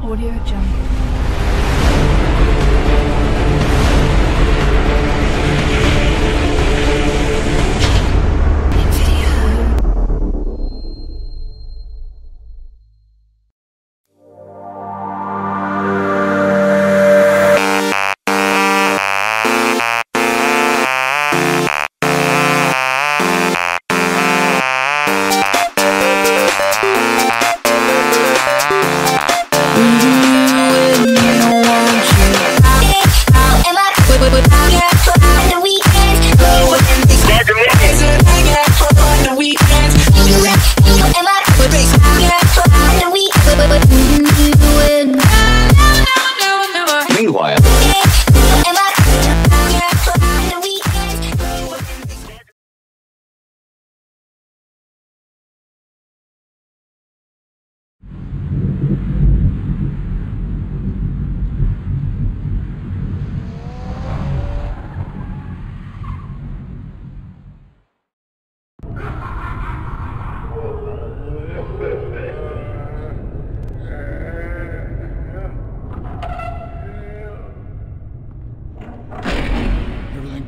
Audio Jungle.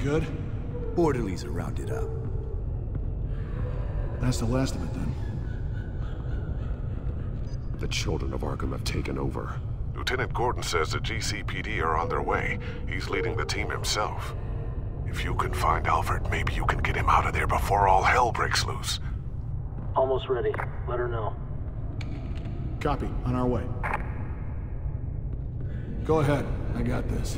Good? Orderlies are rounded up. That's the last of it, then. The children of Arkham have taken over. Lieutenant Gordon says the GCPD are on their way. He's leading the team himself. If you can find Alfred, maybe you can get him out of there before all hell breaks loose. Almost ready. Let her know. Copy. On our way. Go ahead. I got this.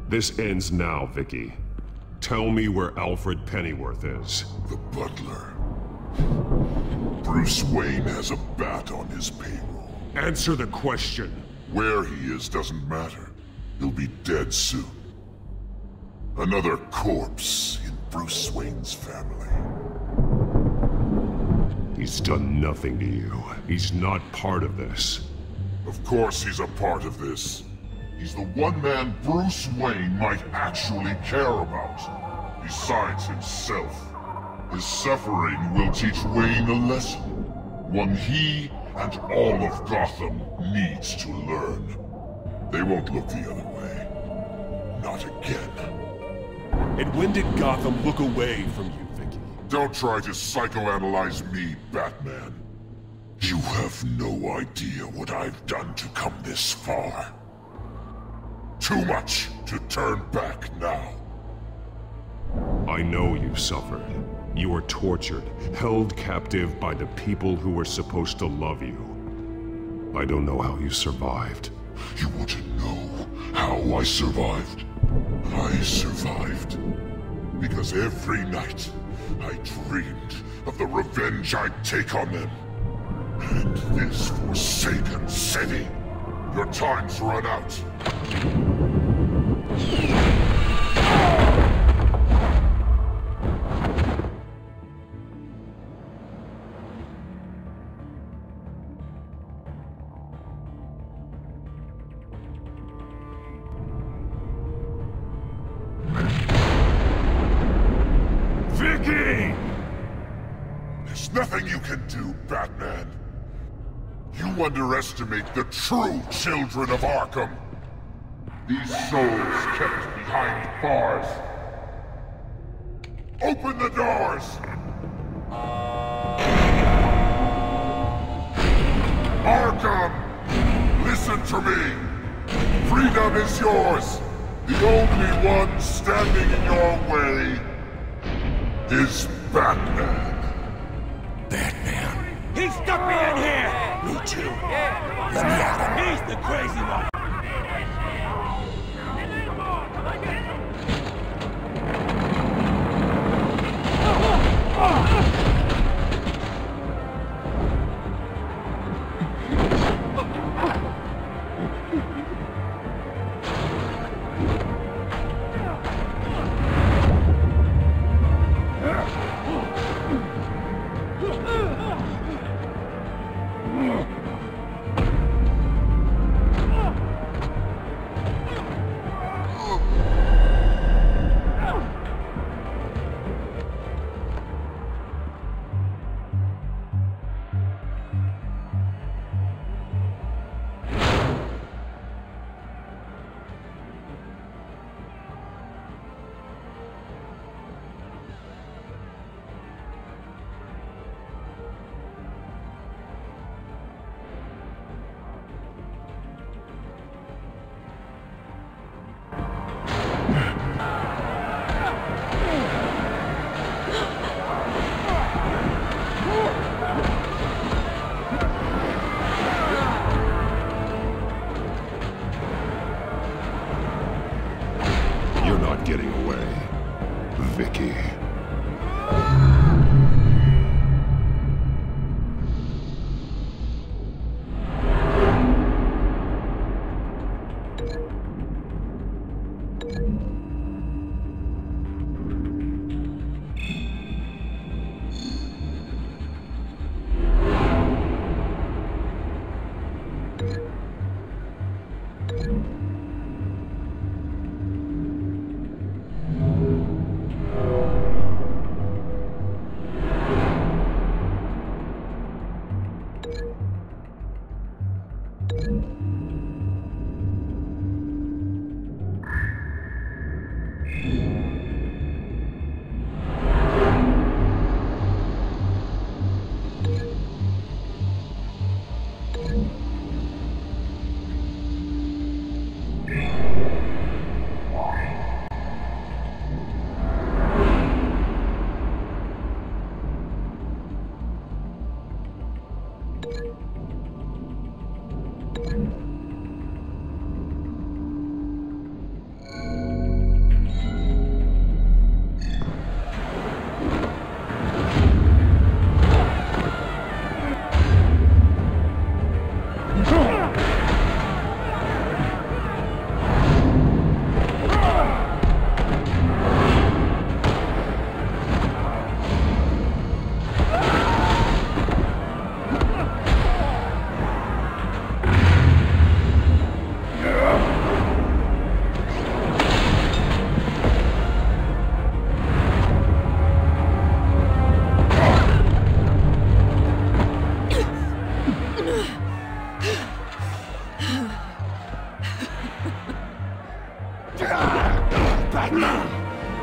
This ends now, Vicky. Tell me where Alfred Pennyworth is. The butler. Bruce Wayne has a bat on his payroll. Answer the question. Where he is doesn't matter. He'll be dead soon. Another corpse in Bruce Wayne's family. He's done nothing to you. He's not part of this. Of course he's a part of this. He's the one man Bruce Wayne might actually care about. Besides himself. His suffering will teach Wayne a lesson. One he and all of Gotham needs to learn. They won't look the other way. Not again. And when did Gotham look away from you, Vicky? Don't try to psychoanalyze me, Batman. You have no idea what I've done to come this far. Too much to turn back now. I know you suffered. You were tortured, held captive by the people who were supposed to love you. I don't know how you survived. You want to know how I survived? I survived because every night I dreamed of the revenge I'd take on them. And this forsaken city. Your time's run out. Vicky! There's nothing you can do, Batman. You underestimate the true children of Arkham. These souls kept behind bars. Open the doors! Arkham! Listen to me! Freedom is yours! The only one standing in your way is Batman. Batman. He stuck me in here! Me too. Let me at him. He's the crazy one! Vicky.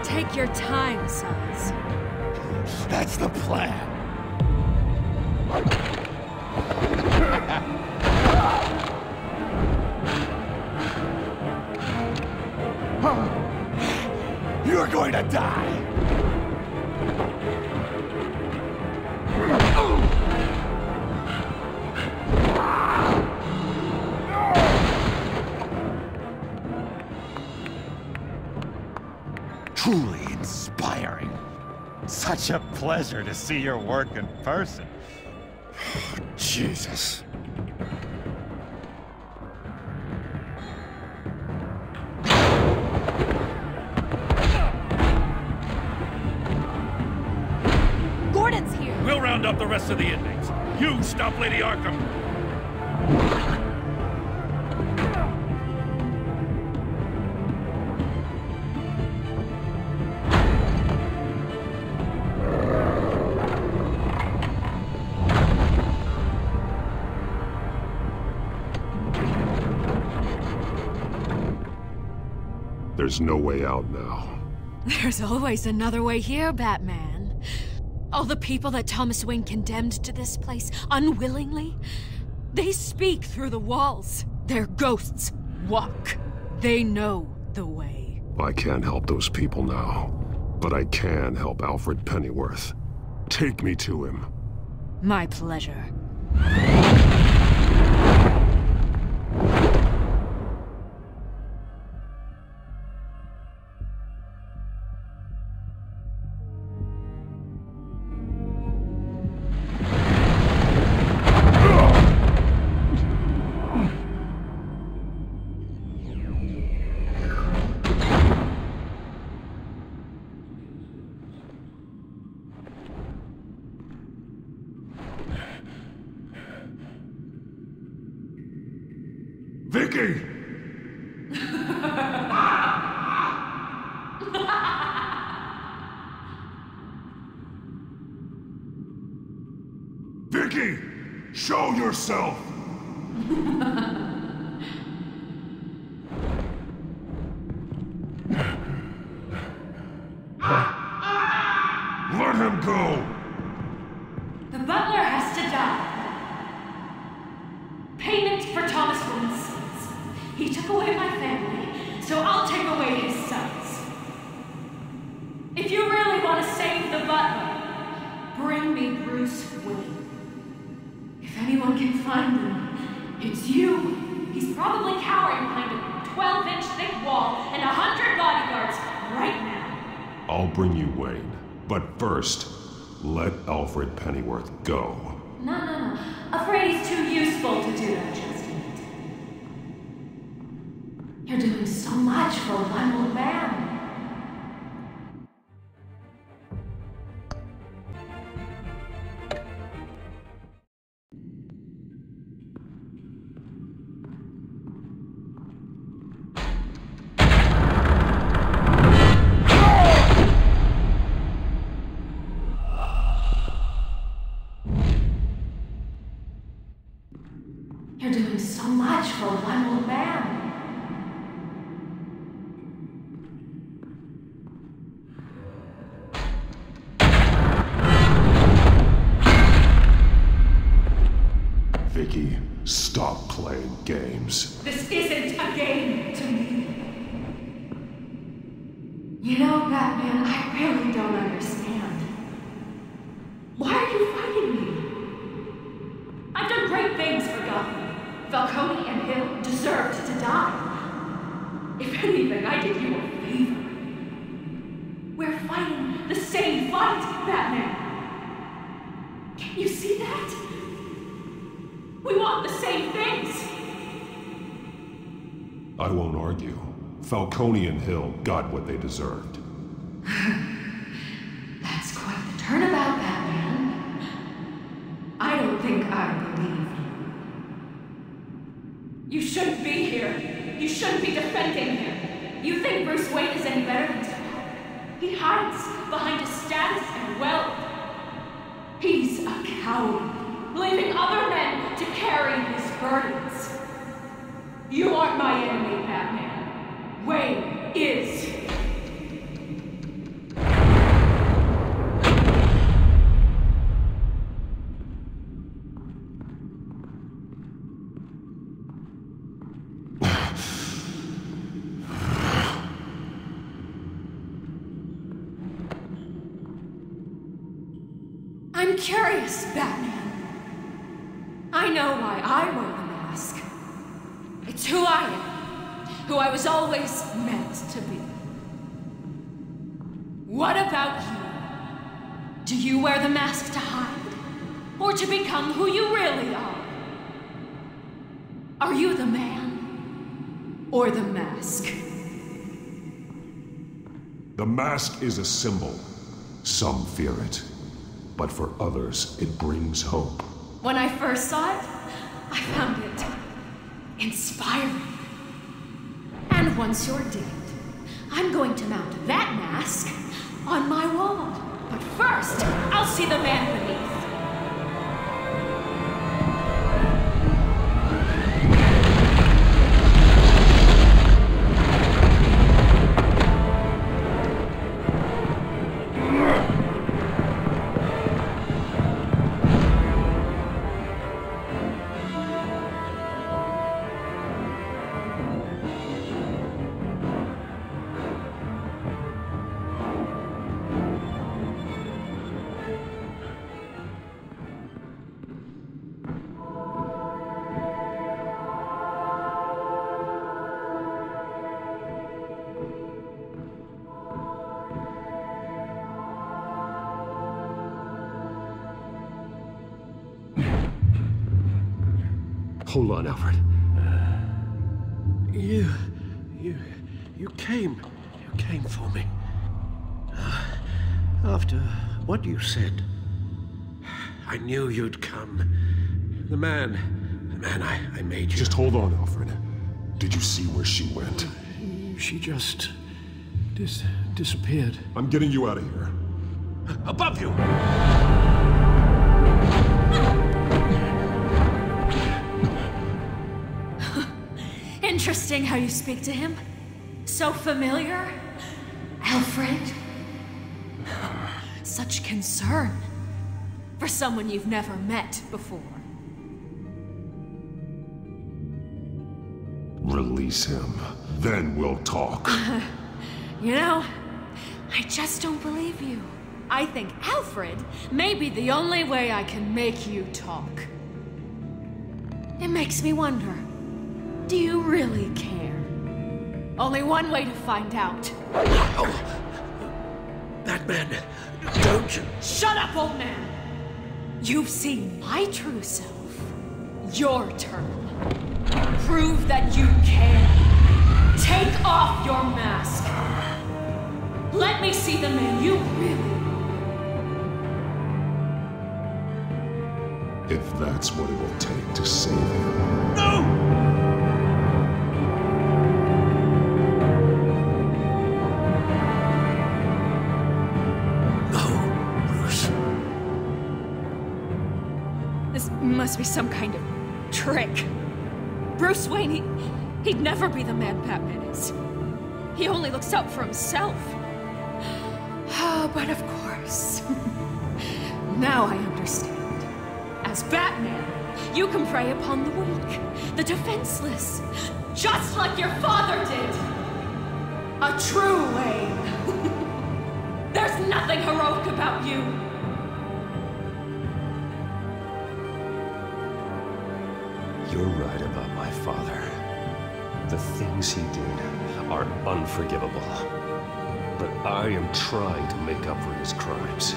Take your time, sons. That's the plan. You're going to die. Truly inspiring. Such a pleasure to see your work in person. Jesus. Gordon's here. We'll round up the rest of the inmates. You stop Lady Arkham. There's no way out now. There's always another way here, Batman. All the people that Thomas Wayne condemned to this place unwillingly, they speak through the walls. Their ghosts walk. They know the way. I can't help those people now, but I can help Alfred Pennyworth. Take me to him. My pleasure. Vicky! Vicky! Show yourself! Let him go! The butler has to die. Payment for Thomas Wayne's sins. He took away my family, so I'll take away his sons. If you really want to save the butler, bring me Bruce Wayne. If anyone can find him, it's you. He's probably cowering behind a 12-inch thick wall and 100 bodyguards right now. I'll bring you Wayne. But first, let Alfred Pennyworth go. No. Afraid he's too useful to do that just yet. You're doing so much for one old man. You're doing so much for one old man. Vicky, stop playing games. This isn't a game to me. You know, Batman, I really don't understand. Why are you fighting me? I've done great things for Gotham. Falcone and Hill deserved to die. If anything, I did you a favor. We're fighting the same fight, Batman. Can you see that? We want the same things. I won't argue. Falcone and Hill got what they deserved. That's quite the turnabout, Batman. I don't think I believe you. You shouldn't be here. You shouldn't be defending him. You think Bruce Wayne is any better than Ted? He hides behind his status and wealth. He's a coward, leaving other men to carry his burdens. You aren't my enemy, Batman. Wayne is. I'm curious, Batman. I know why I wear the mask. It's who I am, who I was always meant to be. What about you? Do you wear the mask to hide, or to become who you really are? Are you the man, or the mask? The mask is a symbol. Some fear it. But for others, it brings hope. When I first saw it, I found it inspiring. And once you're dead, I'm going to mount that mask on my wall. But first, I'll see the man beneath. Hold on, Alfred. You came for me. After what you said, I knew you'd come. The man I made you. Just hold on, Alfred. Did you see where she went? She just disappeared. I'm getting you out of here. Above you! Interesting how you speak to him. So familiar. Alfred. Such concern for someone you've never met before. Release him. Then we'll talk. You know, I just don't believe you. I think Alfred may be the only way I can make you talk. It makes me wonder, do you really care? Only one way to find out. Batman, don't you... Shut up, old man! You've seen my true self. Your turn. Prove that you can. Take off your mask. Let me see the man you really are. If that's what it will take to save him. No! This must be some kind of trick. Bruce Wayne, he'd never be the man Batman is. He only looks out for himself. But of course. Now I understand. As Batman, you can prey upon the weak, the defenseless, just like your father did. A true Wayne. There's nothing heroic about you. You're right about my father. The things he did are unforgivable. But I am trying to make up for his crimes.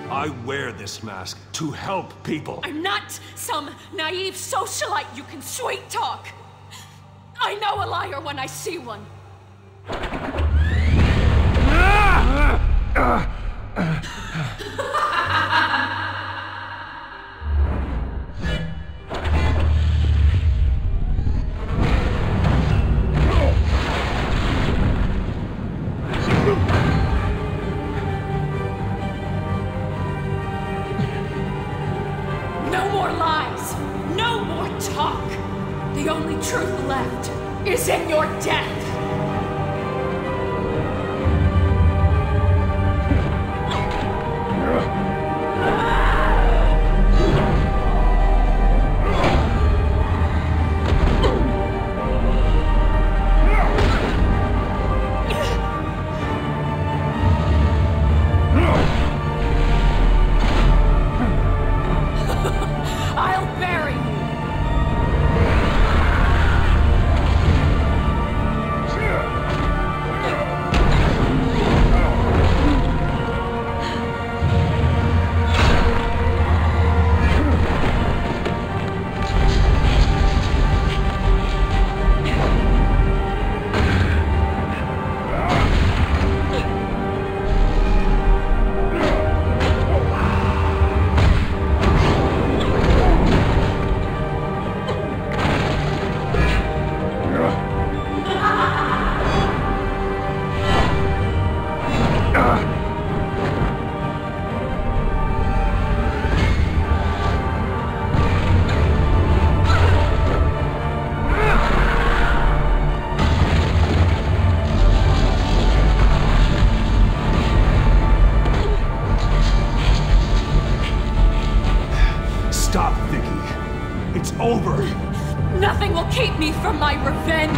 I wear this mask to help people. I'm not some naive socialite you can sweet talk. I know a liar when I see one. No more lies. No more talk. The only truth left is in your death. I'll bury you. Stop, Vicky. It's over. Nothing will keep me from my revenge.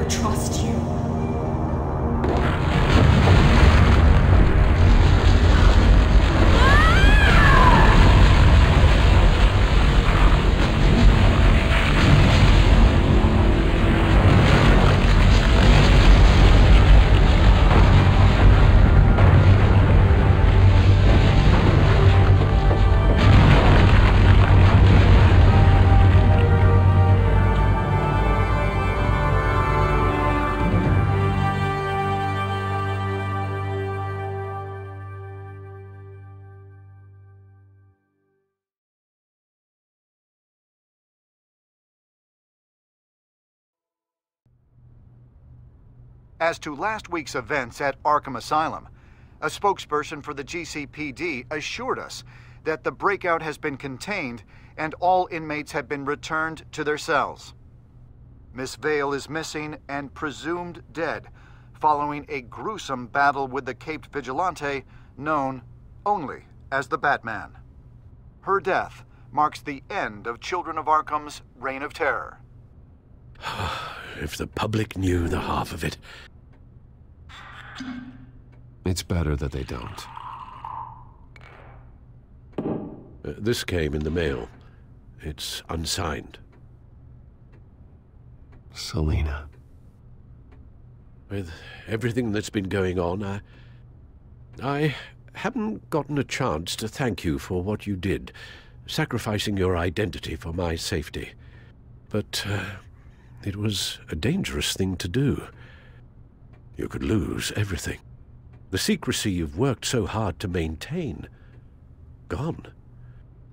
never trust you. As to last week's events at Arkham Asylum, a spokesperson for the GCPD assured us that the breakout has been contained and all inmates have been returned to their cells. Miss Vale is missing and presumed dead following a gruesome battle with the caped vigilante known only as the Batman. Her death marks the end of Children of Arkham's reign of terror. If the public knew the half of it. It's better that they don't. This came in the mail. It's unsigned. Selina. With everything that's been going on, I haven't gotten a chance to thank you for what you did, sacrificing your identity for my safety. But it was a dangerous thing to do. You could lose everything. The secrecy you've worked so hard to maintain. Gone.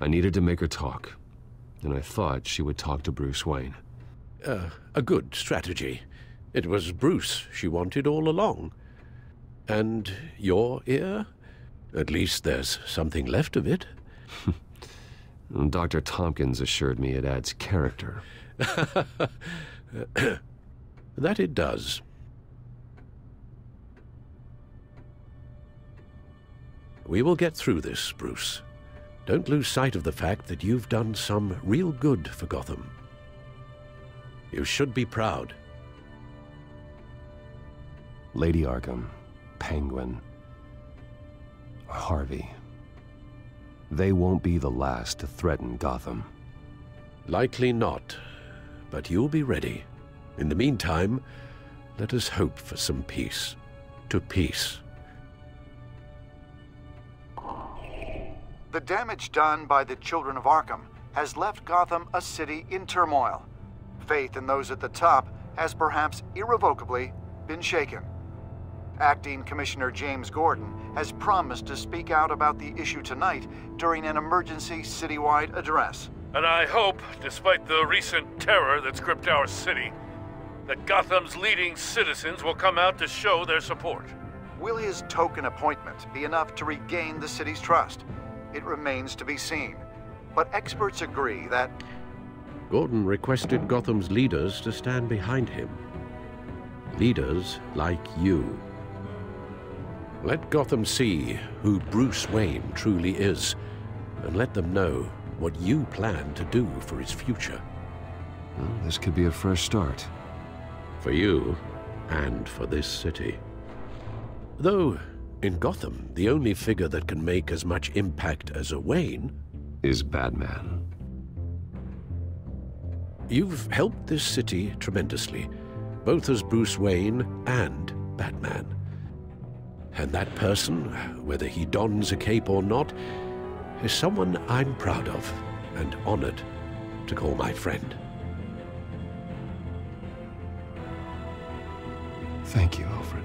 I needed to make her talk, and I thought she would talk to Bruce Wayne. A good strategy. It was Bruce she wanted all along. And your ear? At least there's something left of it. Dr. Tompkins assured me it adds character. That it does. We will get through this, Bruce. Don't lose sight of the fact that you've done some real good for Gotham. You should be proud. Lady Arkham, Penguin, Harvey. They won't be the last to threaten Gotham. Likely not, but you'll be ready. In the meantime, let us hope for some peace. To peace. The damage done by the Children of Arkham has left Gotham a city in turmoil. Faith in those at the top has perhaps irrevocably been shaken. Acting Commissioner James Gordon has promised to speak out about the issue tonight during an emergency citywide address. And I hope, despite the recent terror that's gripped our city, that Gotham's leading citizens will come out to show their support. Will his token appointment be enough to regain the city's trust? It remains to be seen, but experts agree that Gordon requested Gotham's leaders to stand behind him. Leaders like you. Let Gotham see who Bruce Wayne truly is, and let them know what you plan to do for his future. Well, this could be a fresh start. For you, and for this city. Though, in Gotham, the only figure that can make as much impact as a Wayne is Batman. You've helped this city tremendously, both as Bruce Wayne and Batman. And that person, whether he dons a cape or not, is someone I'm proud of and honored to call my friend. Thank you, Alfred.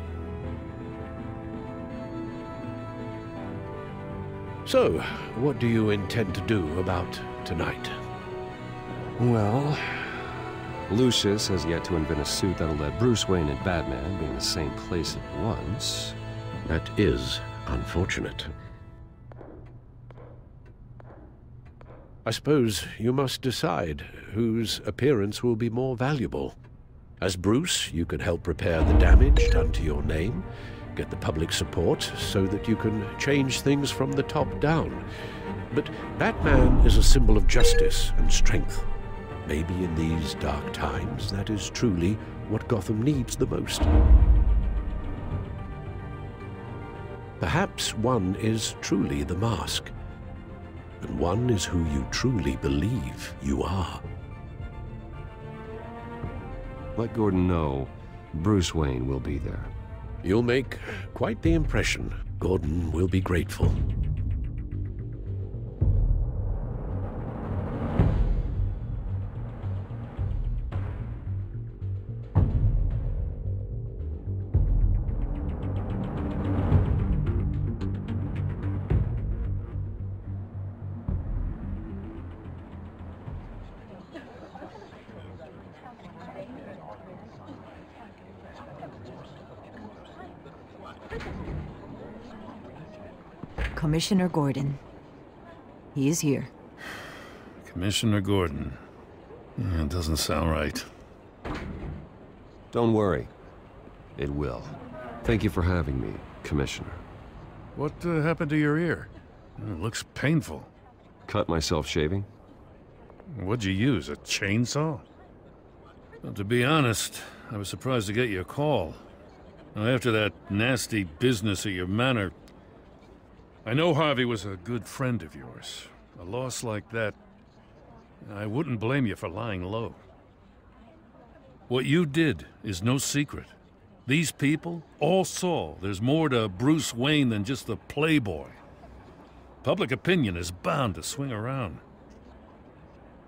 So, what do you intend to do about tonight? Well, Lucius has yet to invent a suit that'll let Bruce Wayne and Batman be in the same place at once. That is unfortunate. I suppose you must decide whose appearance will be more valuable. As Bruce, you can help repair the damage done to your name, get the public support so that you can change things from the top down. But Batman is a symbol of justice and strength. Maybe in these dark times, that is truly what Gotham needs the most. Perhaps one is truly the mask, and one is who you truly believe you are. Let Gordon know Bruce Wayne will be there. You'll make quite the impression. Gordon will be grateful. Commissioner Gordon. He is here. Commissioner Gordon. Yeah, it doesn't sound right. Don't worry. It will. Thank you for having me, Commissioner. What happened to your ear? It looks painful. Cut myself shaving? What'd you use, a chainsaw? Well, to be honest, I was surprised to get your call. Now, after that nasty business at your manor, I know Harvey was a good friend of yours. A loss like that, I wouldn't blame you for lying low. What you did is no secret. These people all saw there's more to Bruce Wayne than just the playboy. Public opinion is bound to swing around.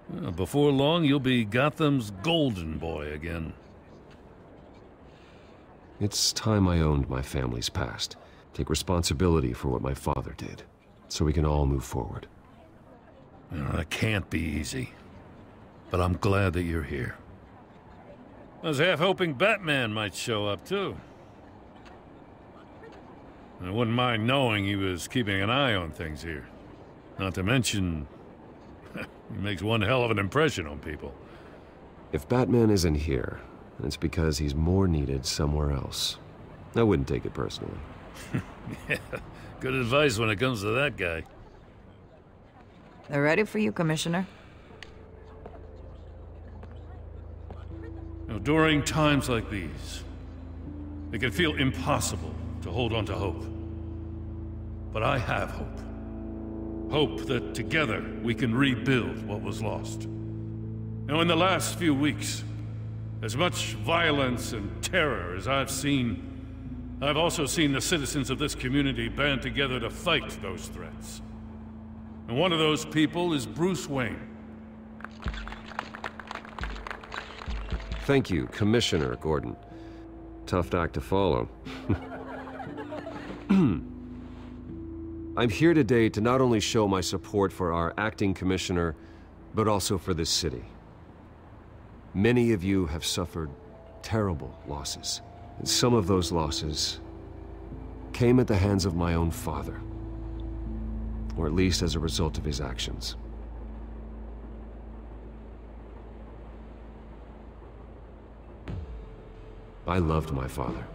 Well, before long, you'll be Gotham's golden boy again. It's time I owned my family's past. Take responsibility for what my father did, so we can all move forward. That can't be easy, but I'm glad that you're here. I was half hoping Batman might show up, too. I wouldn't mind knowing he was keeping an eye on things here. Not to mention, he makes one hell of an impression on people. If Batman isn't here, it's because he's more needed somewhere else. I wouldn't take it personally. Yeah, good advice when it comes to that guy. They're ready for you, Commissioner. You know, during times like these, it can feel impossible to hold on to hope. But I have hope. Hope that together we can rebuild what was lost. Now, in the last few weeks, as much violence and terror as I've seen, I've also seen the citizens of this community band together to fight those threats. And one of those people is Bruce Wayne. Thank you, Commissioner Gordon. Tough act to follow. I'm here today to not only show my support for our acting commissioner, but also for this city. Many of you have suffered terrible losses. And some of those losses came at the hands of my own father, or at least as a result of his actions. I loved my father,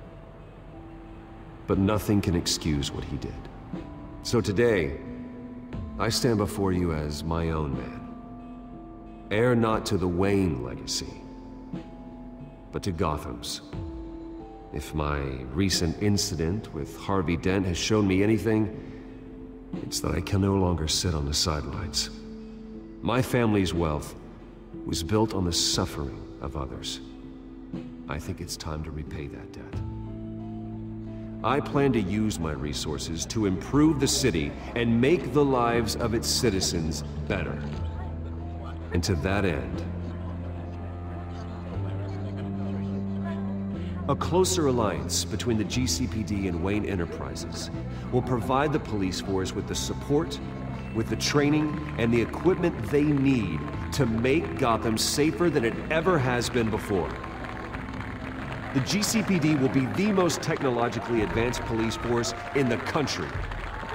but nothing can excuse what he did. So today, I stand before you as my own man, heir not to the Wayne legacy, but to Gotham's. If my recent incident with Harvey Dent has shown me anything, it's that I can no longer sit on the sidelines. My family's wealth was built on the suffering of others. I think it's time to repay that debt. I plan to use my resources to improve the city and make the lives of its citizens better. And to that end, a closer alliance between the GCPD and Wayne Enterprises will provide the police force with the support, with the training, and the equipment they need to make Gotham safer than it ever has been before. The GCPD will be the most technologically advanced police force in the country,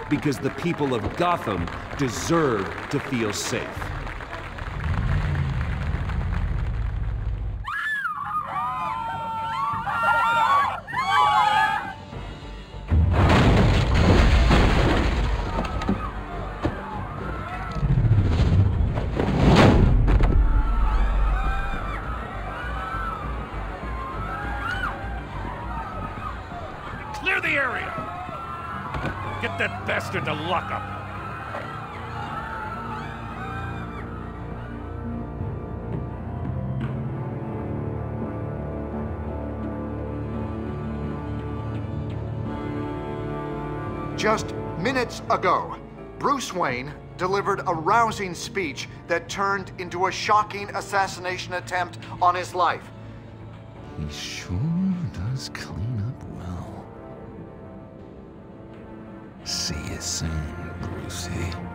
because the people of Gotham deserve to feel safe. bastard to lockup. Just minutes ago, Bruce Wayne delivered a rousing speech that turned into a shocking assassination attempt on his life. He sure does clean up well. See you soon, Brucey.